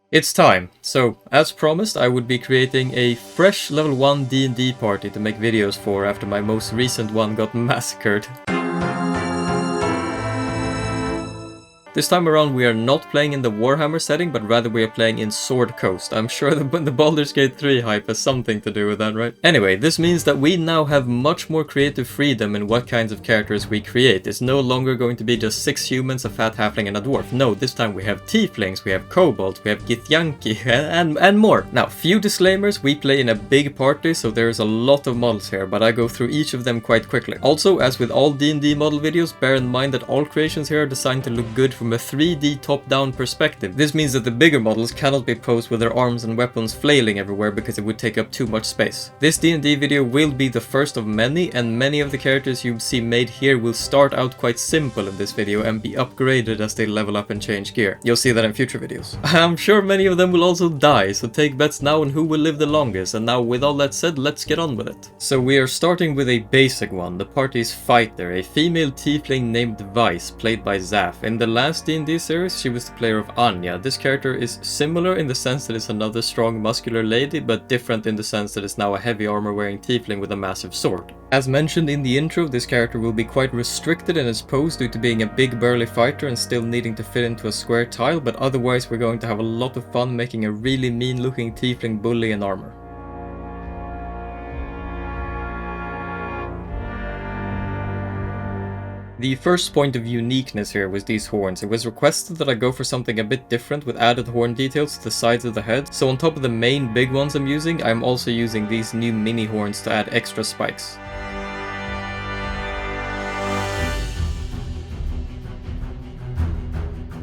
It's time. So, as promised, I would be creating a fresh level 1 D&D party to make videos for after my most recent one got massacred. This time around we are not playing in the Warhammer setting, but rather we are playing in Sword Coast. I'm sure the Baldur's Gate 3 hype has something to do with that, right? Anyway, this means that we now have much more creative freedom in what kinds of characters we create. It's no longer going to be just 6 humans, a fat halfling and a dwarf. No, this time we have tieflings, we have kobolds, we have Githyanki, and more. Now, few disclaimers, we play in a big party, so there's a lot of models here, but I go through each of them quite quickly. Also, as with all D&D model videos, bear in mind that all creations here are designed to look good from a 3D top-down perspective. This means that the bigger models cannot be posed with their arms and weapons flailing everywhere because it would take up too much space. This D&D video will be the first of many, and many of the characters you see made here will start out quite simple in this video and be upgraded as they level up and change gear. You'll see that in future videos. I'm sure many of them will also die, so take bets now on who will live the longest, and now with all that said, let's get on with it. So we are starting with a basic one, the party's fighter, a female tiefling named Vice, played by Zaf. In the last D&D series, she was the player of Anya. This character is similar in the sense that it's another strong muscular lady, but different in the sense that it's now a heavy armor wearing tiefling with a massive sword. As mentioned in the intro, this character will be quite restricted in its pose due to being a big burly fighter and still needing to fit into a square tile, but otherwise we're going to have a lot of fun making a really mean looking tiefling bully in armor. The first point of uniqueness here was these horns. It was requested that I go for something a bit different with added horn details to the sides of the head, so on top of the main big ones I'm using, I'm also using these new mini horns to add extra spikes.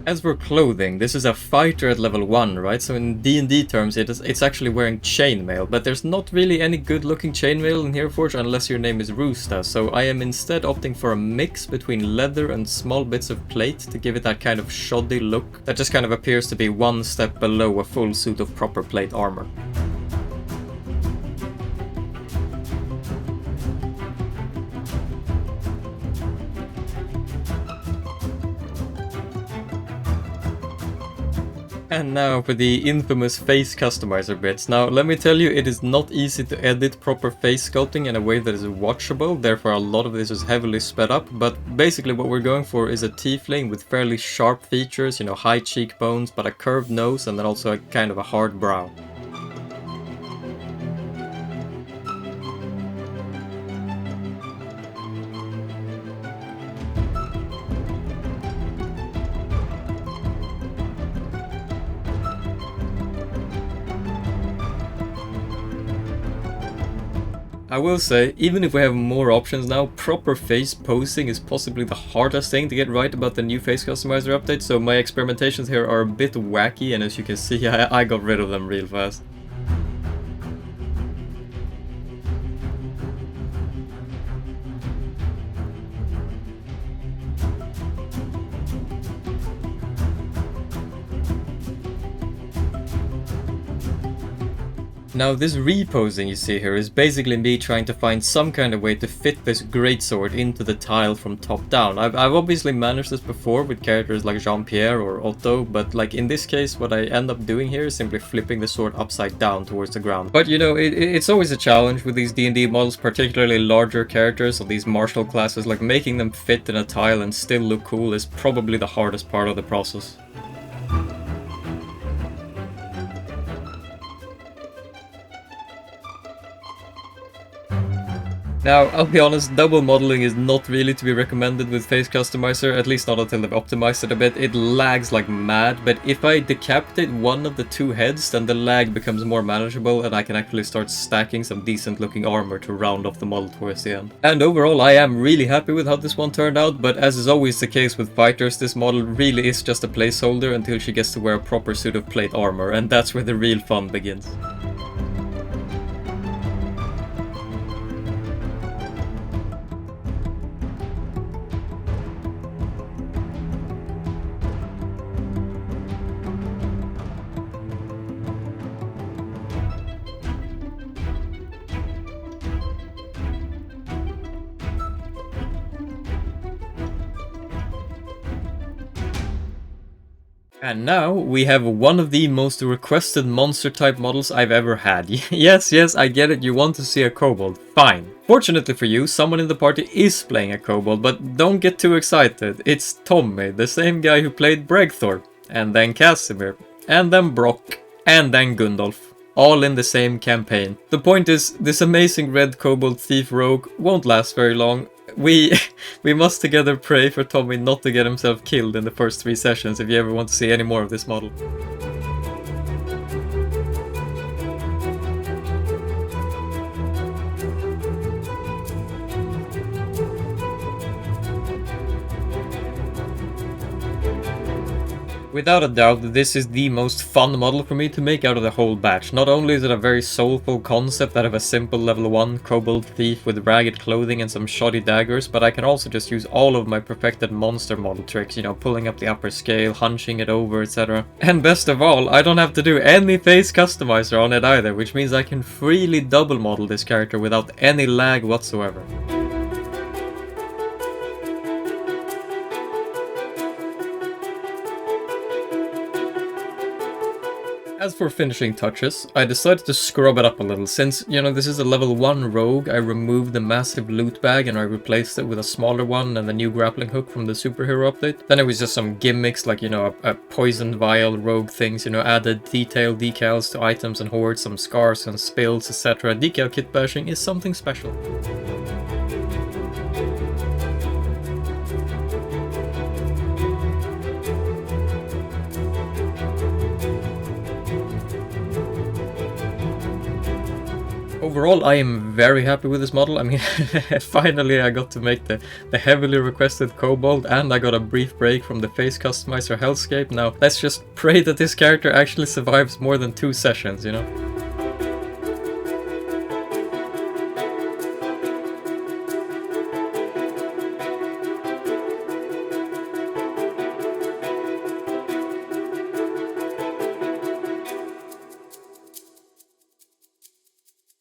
As for clothing, this is a fighter at level 1, right? So in D&D terms, it's actually wearing chainmail, but there's not really any good looking chainmail in Heroforge unless your name is Roosta, so I am instead opting for a mix between leather and small bits of plate to give it that kind of shoddy look that just kind of appears to be one step below a full suit of proper plate armor. And now for the infamous face customizer bits. Now let me tell you, it is not easy to edit proper face sculpting in a way that is watchable, therefore a lot of this is heavily sped up, but basically what we're going for is a tiefling with fairly sharp features, you know, high cheekbones, but a curved nose and then also a kind of a hard brow. I will say, even if we have more options now, proper face posing is possibly the hardest thing to get right about the new face customizer update, so my experimentations here are a bit wacky, and as you can see, I got rid of them real fast. Now this reposing you see here is basically me trying to find some kind of way to fit this greatsword into the tile from top down. I've obviously managed this before with characters like Jean-Pierre or Otto, but like in this case what I end up doing here is simply flipping the sword upside down towards the ground. But you know, it's always a challenge with these D&D models, particularly larger characters or these martial classes, like making them fit in a tile and still look cool is probably the hardest part of the process. Now, I'll be honest, double modeling is not really to be recommended with Face Customizer, at least not until they've optimized it a bit. It lags like mad, but if I decapitate one of the two heads, then the lag becomes more manageable and I can actually start stacking some decent looking armor to round off the model towards the end. And overall, I am really happy with how this one turned out, but as is always the case with fighters, this model really is just a placeholder until she gets to wear a proper suit of plate armor, and that's where the real fun begins. And now we have one of the most requested monster type models I've ever had. Yes, I get it, you want to see a kobold. Fine. Fortunately for you, someone in the party is playing a kobold, but don't get too excited. It's Tommy, the same guy who played Bregthor, and then Casimir, and then Brock, and then Gundolf. All in the same campaign. The point is, this amazing red kobold thief rogue won't last very long. We must together pray for Tommy not to get himself killed in the first 3 sessions if you ever want to see any more of this model. Without a doubt, this is the most fun model for me to make out of the whole batch. Not only is it a very soulful concept out of a simple level 1 kobold thief with ragged clothing and some shoddy daggers, but I can also just use all of my perfected monster model tricks, you know, pulling up the upper scale, hunching it over, etc. And best of all, I don't have to do any face customizer on it either, which means I can freely double model this character without any lag whatsoever. As for finishing touches, I decided to scrub it up a little. Since, you know, this is a level 1 rogue, I removed the massive loot bag and I replaced it with a smaller one and the new grappling hook from the superhero update. Then it was just some gimmicks like, you know, a poisoned vial rogue things, you know, added detailed decals to items and hordes, some scars and spills, etc. Decal kit bashing is something special. Overall, I am very happy with this model. I mean, finally I got to make the heavily requested kobold, and I got a brief break from the face customizer hellscape. Now, let's just pray that this character actually survives more than 2 sessions, you know?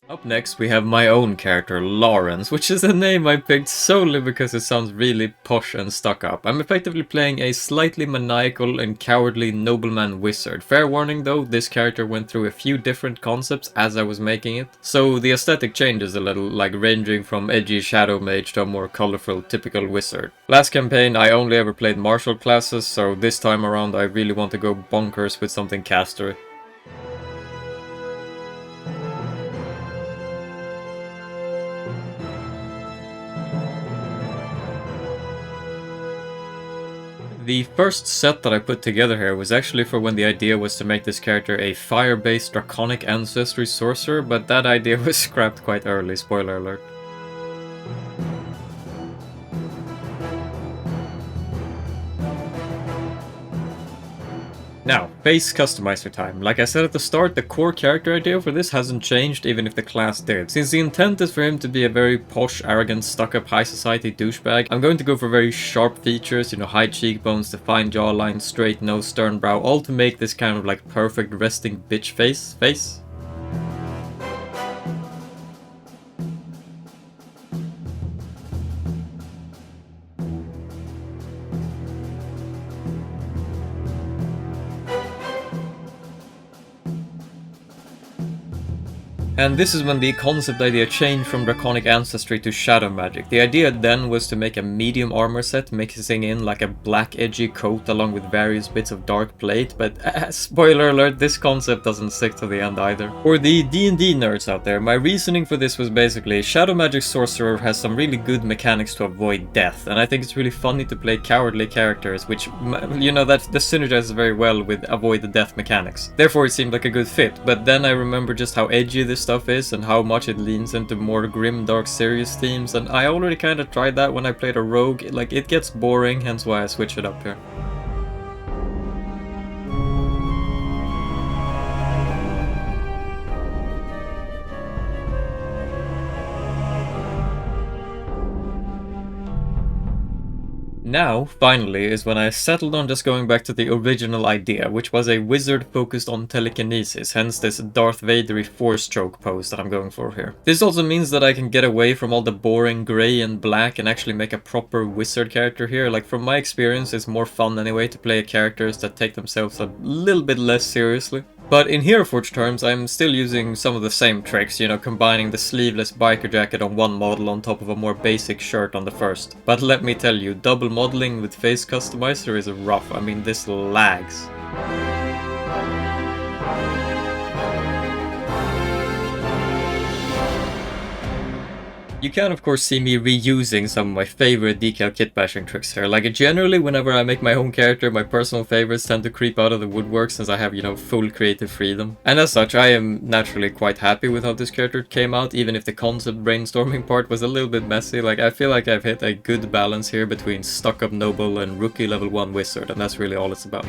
Up next we have my own character, Lawrence, which is a name I picked solely because it sounds really posh and stuck up. I'm effectively playing a slightly maniacal and cowardly nobleman wizard. Fair warning though, this character went through a few different concepts as I was making it, so the aesthetic changes a little, like ranging from edgy shadow mage to a more colorful typical wizard. Last campaign I only ever played martial classes, so this time around I really want to go bonkers with something castery. The first set that I put together here was actually for when the idea was to make this character a fire-based draconic ancestry sorcerer, but that idea was scrapped quite early, spoiler alert. Now, face customizer time. Like I said at the start, the core character idea for this hasn't changed even if the class did. Since the intent is for him to be a very posh, arrogant, stuck-up high society douchebag, I'm going to go for very sharp features, you know, high cheekbones, defined jawline, straight nose, stern brow, all to make this kind of like perfect resting bitch face. And this is when the concept idea changed from draconic ancestry to shadow magic. The idea then was to make a medium armor set, mixing in like a black edgy coat along with various bits of dark plate, but spoiler alert, this concept doesn't stick to the end either. For the D&D nerds out there, my reasoning for this was basically shadow magic sorcerer has some really good mechanics to avoid death, and I think it's really funny to play cowardly characters, which, you know, that synergizes very well with avoid the death mechanics. Therefore it seemed like a good fit, but then I remember just how edgy this stuff is and how much it leans into more grim, dark, serious themes, and I already kind of tried that when I played a rogue. Like, it gets boring, hence why I switch it up here. Now, finally, is when I settled on just going back to the original idea, which was a wizard focused on telekinesis, hence this Darth Vader-y four-stroke pose that I'm going for here. This also means that I can get away from all the boring grey and black and actually make a proper wizard character here. Like, from my experience, it's more fun anyway to play characters that take themselves a little bit less seriously. But in Heroforge terms, I'm still using some of the same tricks, you know, combining the sleeveless biker jacket on one model on top of a more basic shirt on the first. But let me tell you, double modeling with face customizer is rough. I mean, this lags. You can of course see me reusing some of my favorite decal kit bashing tricks here. Like generally whenever I make my own character, my personal favorites tend to creep out of the woodwork since I have, you know, full creative freedom. And as such, I am naturally quite happy with how this character came out, even if the concept brainstorming part was a little bit messy. Like I feel like I've hit a good balance here between stuck-up noble and rookie level 1 wizard, and that's really all it's about.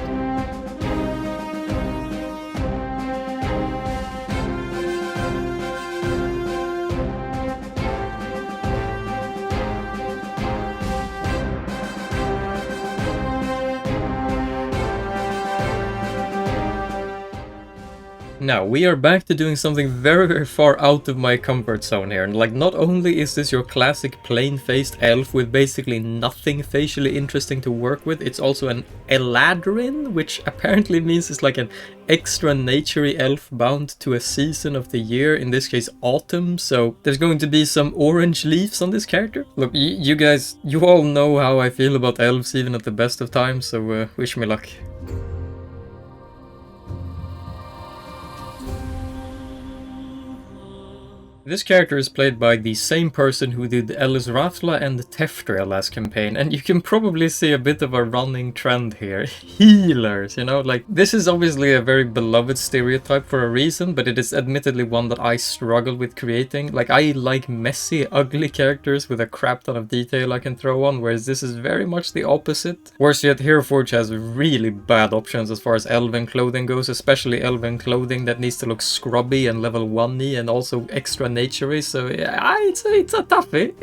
Now, we are back to doing something very far out of my comfort zone here. And like, not only is this your classic plain-faced elf with basically nothing facially interesting to work with, it's also an Eladrin, which apparently means it's like an extra naturey elf bound to a season of the year, in this case autumn, so there's going to be some orange leaves on this character. Look, you guys, you all know how I feel about elves even at the best of times, so wish me luck. This character is played by the same person who did Elisrathla and Teftra last campaign, and you can probably see a bit of a running trend here. Healers, you know, like, this is obviously a very beloved stereotype for a reason, but it is admittedly one that I struggle with creating. Like, I like messy, ugly characters with a crap ton of detail I can throw on, whereas this is very much the opposite. Worse yet, Heroforge has really bad options as far as elven clothing goes, especially elven clothing that needs to look scrubby and level 1-y and also extra naturey, so yeah, it's a toughie.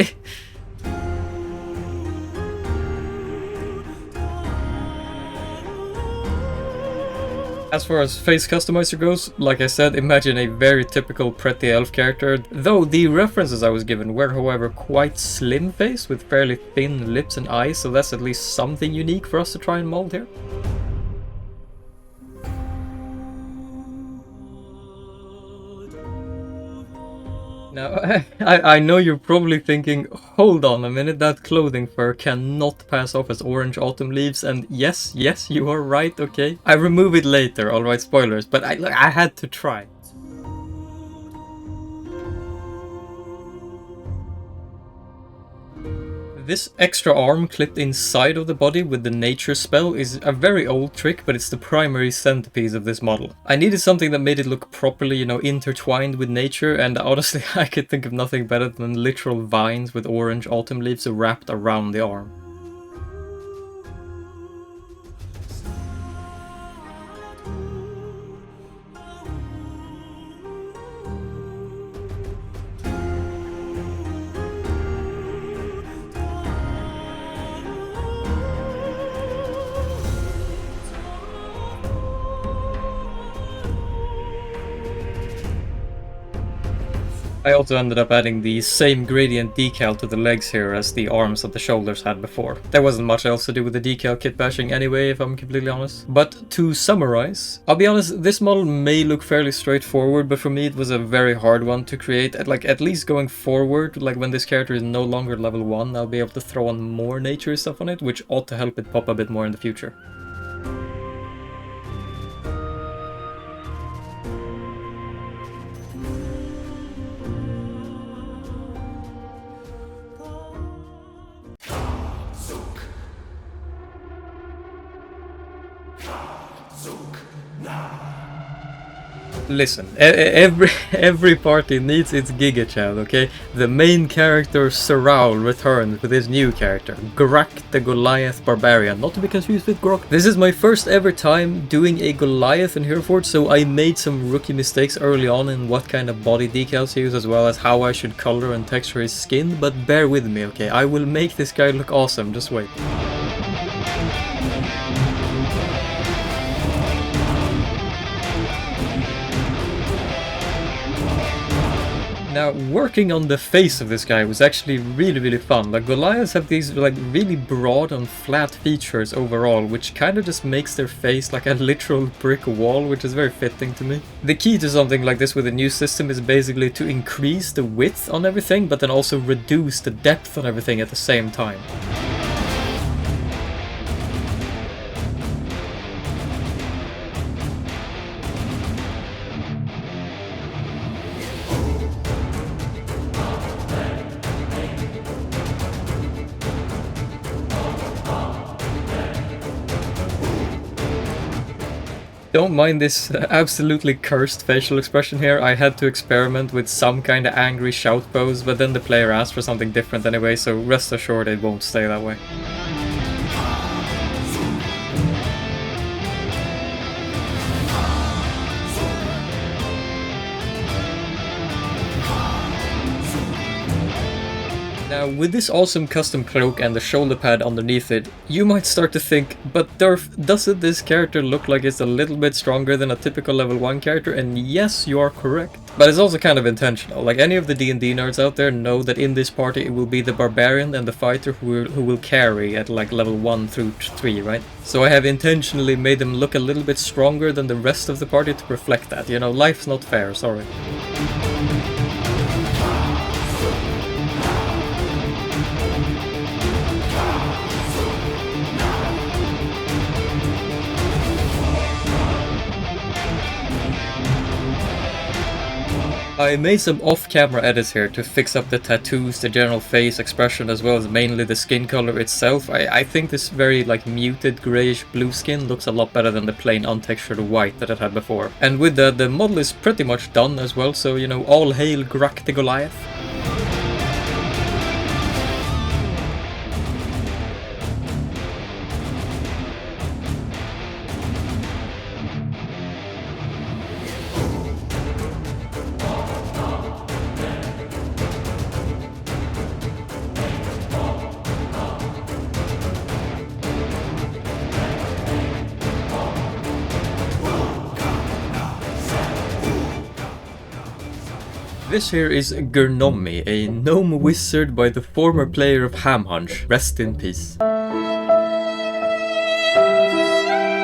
As far as face customizer goes, like I said, imagine a very typical pretty elf character, though the references I was given were however quite slim face with fairly thin lips and eyes, so that's at least something unique for us to try and mold here. Now, I know you're probably thinking, hold on a minute, that clothing fur cannot pass off as orange autumn leaves, and yes, you are right, okay? I remove it later, alright, spoilers, but I had to try. This extra arm clipped inside of the body with the nature spell is a very old trick, but it's the primary centerpiece of this model. I needed something that made it look properly, you know, intertwined with nature, and honestly I could think of nothing better than literal vines with orange autumn leaves wrapped around the arm. I also ended up adding the same gradient decal to the legs here as the arms and the shoulders had before. There wasn't much else to do with the decal kit bashing anyway, if I'm completely honest. But to summarize, I'll be honest, this model may look fairly straightforward, but for me it was a very hard one to create. At least going forward, like when this character is no longer level 1, I'll be able to throw on more nature stuff on it, which ought to help it pop a bit more in the future. Listen, every party needs its Giga Chad, okay? The main character Seraul returns with his new character, Grak the Goliath Barbarian, not to be confused with Grok. This is my first ever time doing a Goliath in Heroforge, so I made some rookie mistakes early on in what kind of body decals to use, as well as how I should color and texture his skin, but bear with me, okay? I will make this guy look awesome, just wait. Now, working on the face of this guy was actually really fun. Like, Goliaths have these like really broad and flat features overall, which kind of just makes their face like a literal brick wall, which is very fitting to me. The key to something like this with a new system is basically to increase the width on everything, but then also reduce the depth on everything at the same time. Don't mind this absolutely cursed facial expression here. I had to experiment with some kind of angry shout pose, but then the player asked for something different anyway, so rest assured it won't stay that way. Now, with this awesome custom cloak and the shoulder pad underneath it, you might start to think, but Derf, doesn't this character look like it's a little bit stronger than a typical level 1 character? And yes, you are correct. But it's also kind of intentional. Like, any of the D&D nerds out there know that in this party it will be the Barbarian and the Fighter who will carry at like level 1 through 3, right? So I have intentionally made them look a little bit stronger than the rest of the party to reflect that. You know, life's not fair, sorry. I made some off-camera edits here to fix up the tattoos, the general face expression, as well as mainly the skin color itself. I think this very like muted greyish blue skin looks a lot better than the plain untextured white that it had before. And with that, the model is pretty much done as well, so you know, all hail Gruck the Goliath. This here is Gnome, a Gnome Wizard by the former player of Hamhunch. Rest in peace.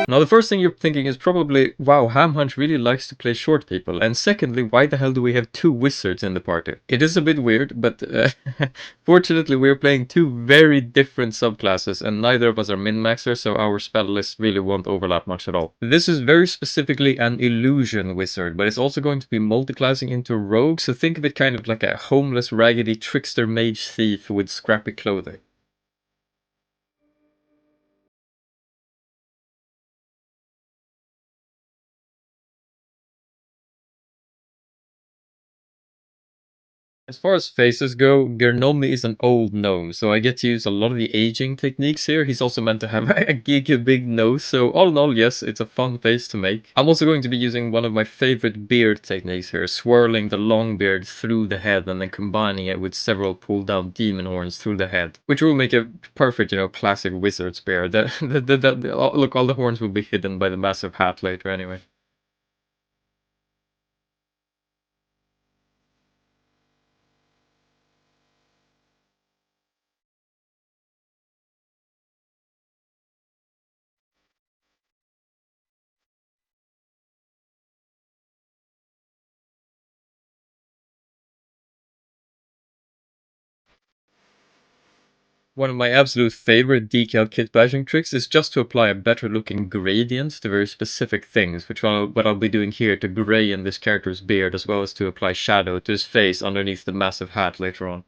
Now the first thing you're thinking is probably, wow, Hamhunch really likes to play short people, and secondly, why the hell do we have 2 wizards in the party? It is a bit weird, but fortunately we're playing 2 very different subclasses, and neither of us are min-maxers, so our spell list really won't overlap much at all. This is very specifically an illusion wizard, but it's also going to be multiclassing into rogue, so think of it kind of like a homeless, raggedy trickster mage thief with scrappy clothing. As far as faces go, Gnome is an old gnome, so I get to use a lot of the aging techniques here. He's also meant to have a giga big nose, so all in all, yes, it's a fun face to make. I'm also going to be using one of my favorite beard techniques here, swirling the long beard through the head and then combining it with several pulled down demon horns through the head, which will make a perfect, you know, classic wizard's beard. Look, all the horns will be hidden by the massive hat later anyway. One of my absolute favorite decal kit bashing tricks is just to apply a better looking gradient to very specific things, which what I'll be doing here to grey in this character's beard, as well as to apply shadow to his face underneath the massive hat later on.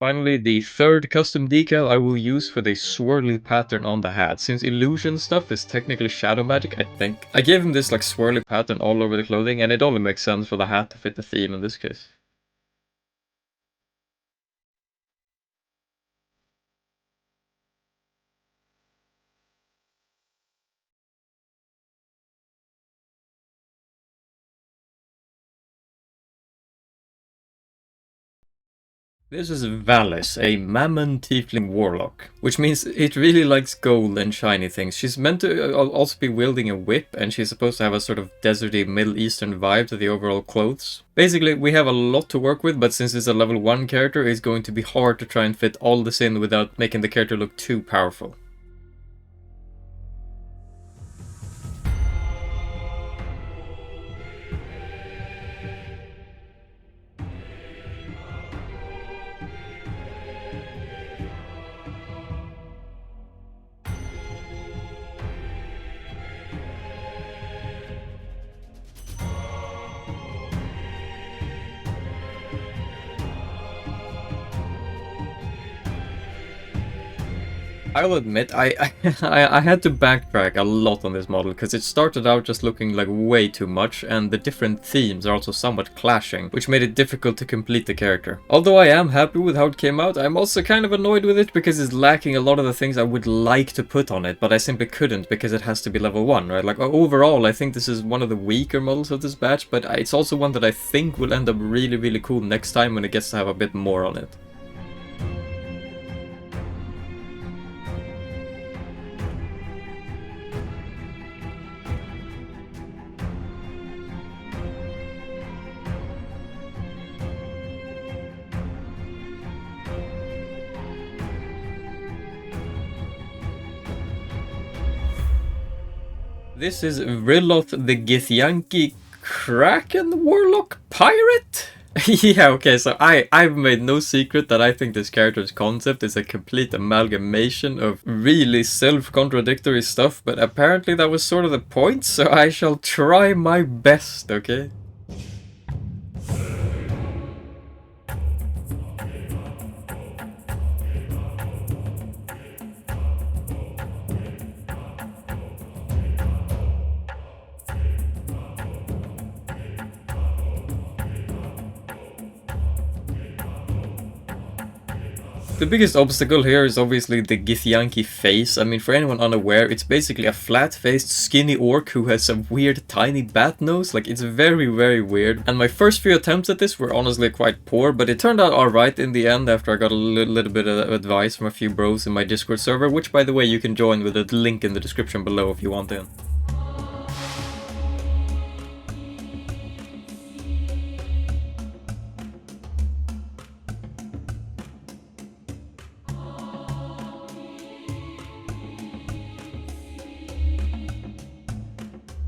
Finally, the third custom decal I will use for the swirly pattern on the hat, since illusion stuff is technically shadow magic, I think. I gave him this like swirly pattern all over the clothing, and it only makes sense for the hat to fit the theme in this case. This is Valis, a Mammon Tiefling Warlock, which means it really likes gold and shiny things. She's meant to also be wielding a whip, and she's supposed to have a sort of deserty Middle Eastern vibe to the overall clothes. Basically, we have a lot to work with, but since it's a level 1 character, it's going to be hard to try and fit all this in without making the character look too powerful. I'll admit, I had to backtrack a lot on this model, because it started out just looking like way too much, and the different themes are also somewhat clashing, which made it difficult to complete the character. Although I am happy with how it came out, I'm also kind of annoyed with it because it's lacking a lot of the things I would like to put on it, but I simply couldn't because it has to be level 1, right? Like, overall, I think this is one of the weaker models of this batch, but it's also one that I think will end up really, really cool next time when it gets to have a bit more on it. This is Riloth the Githyanki Kraken Warlock Pirate? Yeah, okay, so I've made no secret that I think this character's concept is a complete amalgamation of really self-contradictory stuff, but apparently that was sort of the point, so I shall try my best, okay? The biggest obstacle here is obviously the Githyanki face. I mean, for anyone unaware, it's basically a flat-faced, skinny orc who has a weird tiny bat nose. Like, it's very, very weird. And my first few attempts at this were honestly quite poor, but it turned out alright in the end after I got a little bit of advice from a few bros in my Discord server, which, by the way, you can join with a link in the description below if you want in.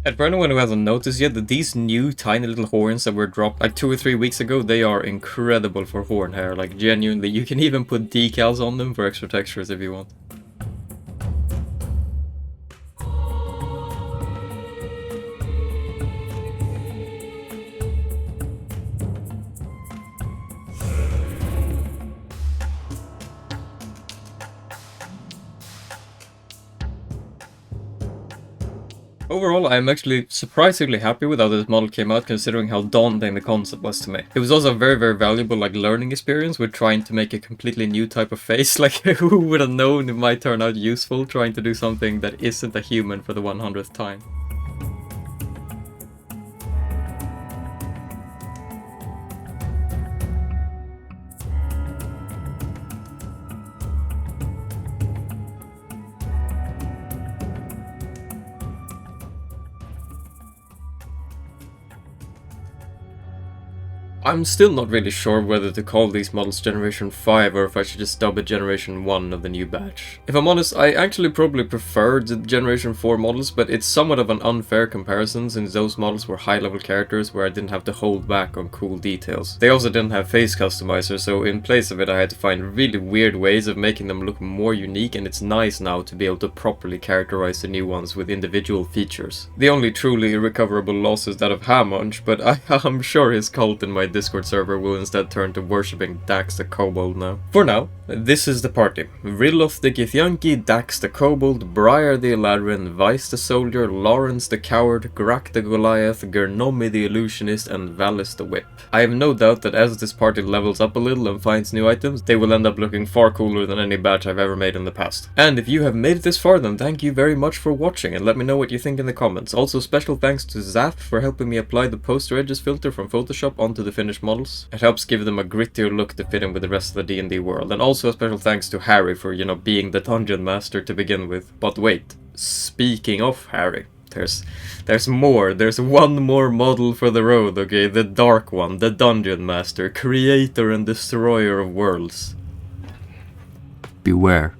And for anyone who hasn't noticed yet, that these new tiny little horns that were dropped like 2 or 3 weeks ago, they are incredible for horn hair. Like, genuinely, you can even put decals on them for extra textures if you want. Overall, I'm actually surprisingly happy with how this model came out, considering how daunting the concept was to me. It was also a very, very valuable learning experience with trying to make a completely new type of face. Like, who would have known it might turn out useful trying to do something that isn't a human for the 100th time. I'm still not really sure whether to call these models Generation 5 or if I should just dub it Generation 1 of the new batch. If I'm honest, I actually probably prefer the Generation 4 models, but it's somewhat of an unfair comparison since those models were high-level characters where I didn't have to hold back on cool details. They also didn't have face customizer, so in place of it I had to find really weird ways of making them look more unique, and it's nice now to be able to properly characterize the new ones with individual features. The only truly irrecoverable loss is that of Hamunch, but I'm sure his cult in my Discord server will instead turn to worshipping Dax the Kobold now. For now, this is the party. Riloth the Githyanki, Dax the Kobold, Briar the Eladrin, Vice the Soldier, Lawrence the Coward, Grak the Goliath, Gurnomi the Illusionist, and Valis the Whip. I have no doubt that as this party levels up a little and finds new items, they will end up looking far cooler than any batch I've ever made in the past. And if you have made it this far, then thank you very much for watching, and let me know what you think in the comments. Also, special thanks to Zaf for helping me apply the poster edges filter from Photoshop onto the finished finished models. It helps give them a grittier look to fit in with the rest of the D&D world. And also a special thanks to Harry for, you know, being the dungeon master to begin with. But wait, speaking of Harry, there's more. There's one more model for the road, okay? The Dark One, the Dungeon Master, creator and destroyer of worlds. Beware.